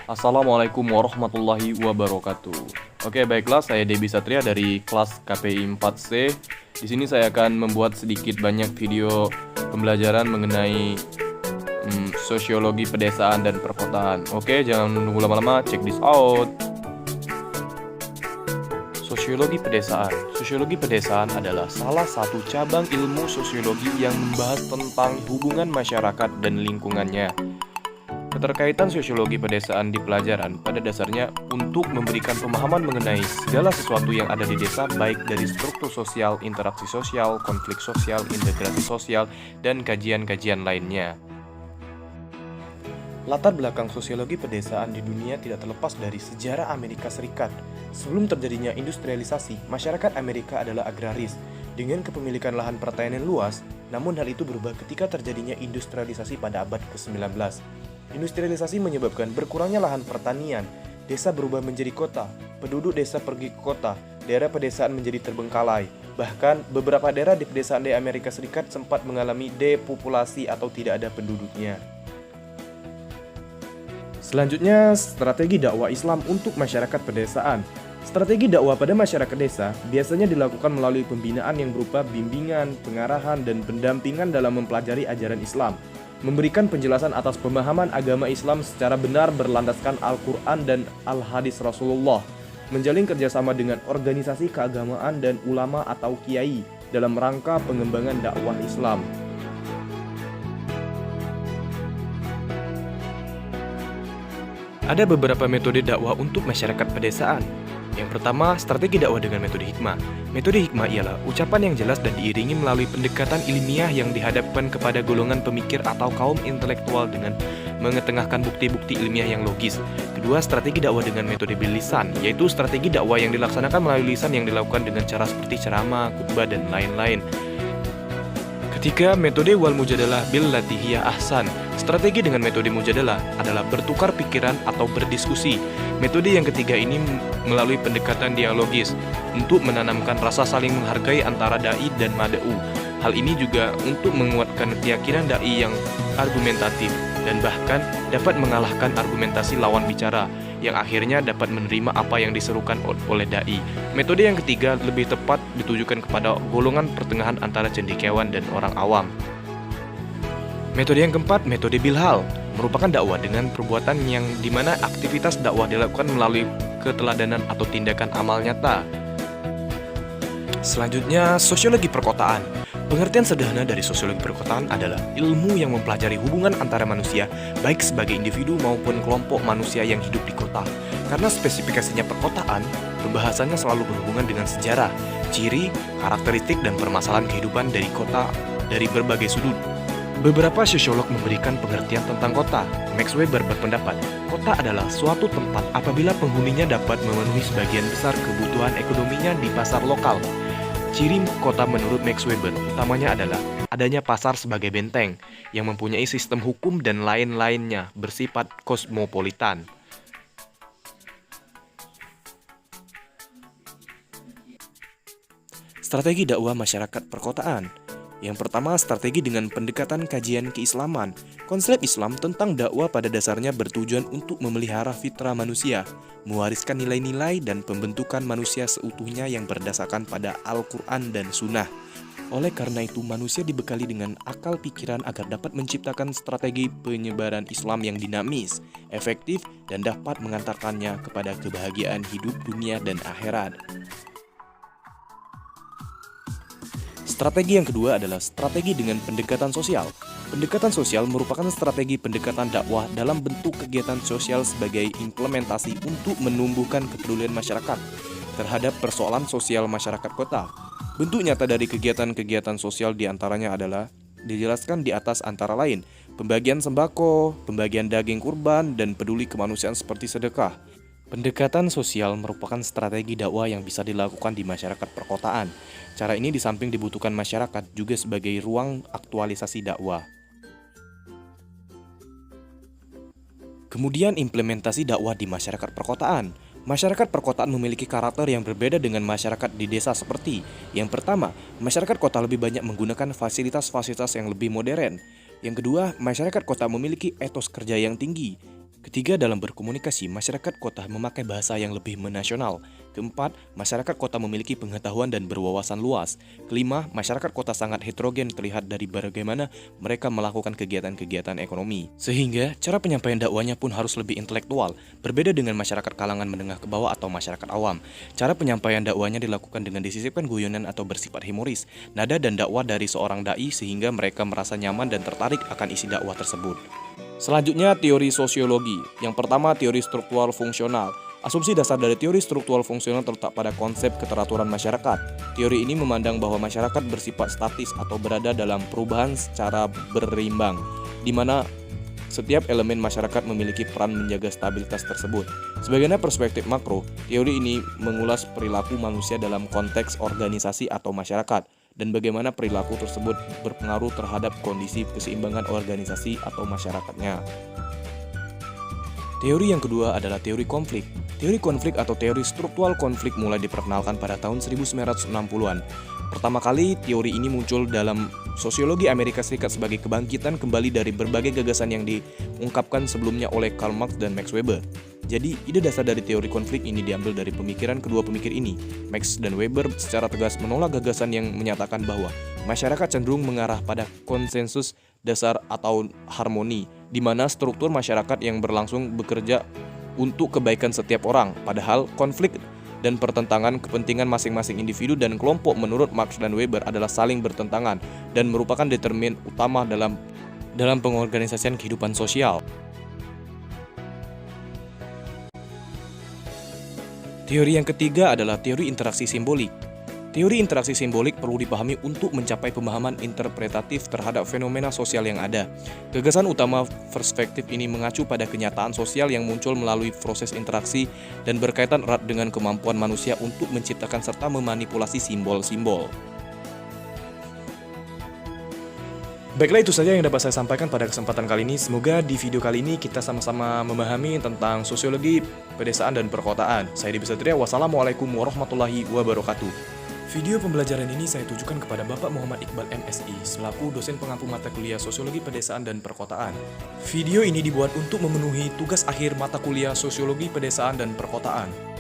Assalamualaikum warahmatullahi wabarakatuh. Oke, baiklah, saya Debi Satria dari kelas KPI 4C. Di sini saya akan membuat sedikit banyak video pembelajaran mengenai sosiologi pedesaan dan perkotaan. Oke, jangan menunggu lama-lama, check this out. Sosiologi pedesaan. Sosiologi pedesaan adalah salah satu cabang ilmu sosiologi yang membahas tentang hubungan masyarakat dan lingkungannya. Keterkaitan sosiologi pedesaan di pelajaran pada dasarnya untuk memberikan pemahaman mengenai segala sesuatu yang ada di desa, baik dari struktur sosial, interaksi sosial, konflik sosial, integrasi sosial, dan kajian-kajian lainnya. Latar belakang sosiologi pedesaan di dunia tidak terlepas dari sejarah Amerika Serikat. Sebelum terjadinya industrialisasi, masyarakat Amerika adalah agraris, dengan kepemilikan lahan pertanian luas, namun hal itu berubah ketika terjadinya industrialisasi pada abad ke-19. Industrialisasi menyebabkan berkurangnya lahan pertanian, desa berubah menjadi kota, penduduk desa pergi ke kota, daerah pedesaan menjadi terbengkalai. Bahkan, beberapa daerah di pedesaan di Amerika Serikat sempat mengalami depopulasi atau tidak ada penduduknya. Selanjutnya, strategi dakwah Islam untuk masyarakat pedesaan. Strategi dakwah pada masyarakat desa biasanya dilakukan melalui pembinaan yang berupa bimbingan, pengarahan, dan pendampingan dalam mempelajari ajaran Islam. Memberikan penjelasan atas pemahaman agama Islam secara benar berlandaskan Al-Quran dan Al-Hadis Rasulullah. Menjalin kerjasama dengan organisasi keagamaan dan ulama atau kiai dalam rangka pengembangan dakwah Islam. Ada beberapa metode dakwah untuk masyarakat pedesaan. Yang pertama, strategi dakwah dengan metode hikmah. Metode hikmah ialah ucapan yang jelas dan diiringi melalui pendekatan ilmiah yang dihadapkan kepada golongan pemikir atau kaum intelektual dengan mengetengahkan bukti-bukti ilmiah yang logis. Kedua, strategi dakwah dengan metode bilisan, yaitu strategi dakwah yang dilaksanakan melalui lisan yang dilakukan dengan cara seperti ceramah, khutbah, dan lain-lain. Ketiga, metode wal mujadalah bil latihiyah ahsan. Strategi dengan metode mujadalah adalah bertukar pikiran atau berdiskusi. Metode yang ketiga ini melalui pendekatan dialogis untuk menanamkan rasa saling menghargai antara dai dan mad'u. Hal ini juga untuk menguatkan keyakinan dai yang argumentatif dan bahkan dapat mengalahkan argumentasi lawan bicara yang akhirnya dapat menerima apa yang diserukan oleh dai. Metode yang ketiga lebih tepat ditujukan kepada golongan pertengahan antara cendekiawan dan orang awam. Metode yang keempat, metode bilhal, merupakan dakwah dengan perbuatan yang dimana aktivitas dakwah dilakukan melalui keteladanan atau tindakan amal nyata. Selanjutnya, sosiologi perkotaan. Pengertian sederhana dari sosiologi perkotaan adalah ilmu yang mempelajari hubungan antara manusia, baik sebagai individu maupun kelompok manusia yang hidup di kota. Karena spesifikasinya perkotaan, pembahasannya selalu berhubungan dengan sejarah, ciri, karakteristik, dan permasalahan kehidupan dari kota dari berbagai sudut. Beberapa sosiolog memberikan pengertian tentang kota. Max Weber berpendapat, kota adalah suatu tempat apabila penghuninya dapat memenuhi sebagian besar kebutuhan ekonominya di pasar lokal. Ciri kota menurut Max Weber utamanya adalah adanya pasar sebagai benteng yang mempunyai sistem hukum dan lain-lainnya bersifat kosmopolitan. Strategi dakwah masyarakat perkotaan. Yang pertama, strategi dengan pendekatan kajian keislaman. Konsep Islam tentang dakwah pada dasarnya bertujuan untuk memelihara fitrah manusia, mewariskan nilai-nilai dan pembentukan manusia seutuhnya yang berdasarkan pada Al-Quran dan Sunnah. Oleh karena itu, manusia dibekali dengan akal pikiran agar dapat menciptakan strategi penyebaran Islam yang dinamis, efektif, dan dapat mengantarkannya kepada kebahagiaan hidup dunia dan akhirat. Strategi yang kedua adalah strategi dengan pendekatan sosial. Pendekatan sosial merupakan strategi pendekatan dakwah dalam bentuk kegiatan sosial sebagai implementasi untuk menumbuhkan kepedulian masyarakat terhadap persoalan sosial masyarakat kota. Bentuk nyata dari kegiatan-kegiatan sosial diantaranya adalah dijelaskan di atas antara lain pembagian sembako, pembagian daging kurban, dan peduli kemanusiaan seperti sedekah. Pendekatan sosial merupakan strategi dakwah yang bisa dilakukan di masyarakat perkotaan. Cara ini di samping dibutuhkan masyarakat juga sebagai ruang aktualisasi dakwah. Kemudian implementasi dakwah di masyarakat perkotaan. Masyarakat perkotaan memiliki karakter yang berbeda dengan masyarakat di desa seperti yang pertama, masyarakat kota lebih banyak menggunakan fasilitas-fasilitas yang lebih modern. Yang kedua, masyarakat kota memiliki etos kerja yang tinggi. Ketiga, dalam berkomunikasi, masyarakat kota memakai bahasa yang lebih menasional. Keempat, masyarakat kota memiliki pengetahuan dan berwawasan luas. Kelima, masyarakat kota sangat heterogen terlihat dari bagaimana mereka melakukan kegiatan-kegiatan ekonomi. Sehingga, cara penyampaian dakwahnya pun harus lebih intelektual, berbeda dengan masyarakat kalangan menengah ke bawah atau masyarakat awam. Cara penyampaian dakwahnya dilakukan dengan disisipkan guyonan atau bersifat humoris, nada dan dakwah dari seorang dai sehingga mereka merasa nyaman dan tertarik akan isi dakwah tersebut. Selanjutnya, teori sosiologi. Yang pertama, teori struktural fungsional. Asumsi dasar dari teori struktural fungsional terletak pada konsep keteraturan masyarakat. Teori ini memandang bahwa masyarakat bersifat statis atau berada dalam perubahan secara berimbang, di mana setiap elemen masyarakat memiliki peran menjaga stabilitas tersebut. Sebagaimana perspektif makro, teori ini mengulas perilaku manusia dalam konteks organisasi atau masyarakat, dan bagaimana perilaku tersebut berpengaruh terhadap kondisi keseimbangan organisasi atau masyarakatnya. Teori yang kedua adalah teori konflik. Teori konflik atau teori struktural konflik mulai diperkenalkan pada tahun 1960-an. Pertama kali teori ini muncul dalam sosiologi Amerika Serikat sebagai kebangkitan kembali dari berbagai gagasan yang diungkapkan sebelumnya oleh Karl Marx dan Max Weber. Jadi, ide dasar dari teori konflik ini diambil dari pemikiran kedua pemikir ini. Max dan Weber secara tegas menolak gagasan yang menyatakan bahwa masyarakat cenderung mengarah pada konsensus dasar atau harmoni, di mana struktur masyarakat yang berlangsung bekerja untuk kebaikan setiap orang, padahal konflik dan pertentangan kepentingan masing-masing individu dan kelompok menurut Marx dan Weber adalah saling bertentangan dan merupakan determin utama dalam pengorganisasian kehidupan sosial. Teori yang ketiga adalah teori interaksi simbolik. Teori interaksi simbolik perlu dipahami untuk mencapai pemahaman interpretatif terhadap fenomena sosial yang ada. Gagasan utama perspektif ini mengacu pada kenyataan sosial yang muncul melalui proses interaksi dan berkaitan erat dengan kemampuan manusia untuk menciptakan serta memanipulasi simbol-simbol. Baiklah, itu saja yang dapat saya sampaikan pada kesempatan kali ini. Semoga di video kali ini kita sama-sama memahami tentang sosiologi pedesaan dan perkotaan. Saya Debi Satria, wassalamualaikum warahmatullahi wabarakatuh. Video pembelajaran ini saya tujukan kepada Bapak Muhammad Iqbal MSI, selaku dosen pengampu mata kuliah Sosiologi Pedesaan dan Perkotaan. Video ini dibuat untuk memenuhi tugas akhir mata kuliah Sosiologi Pedesaan dan Perkotaan.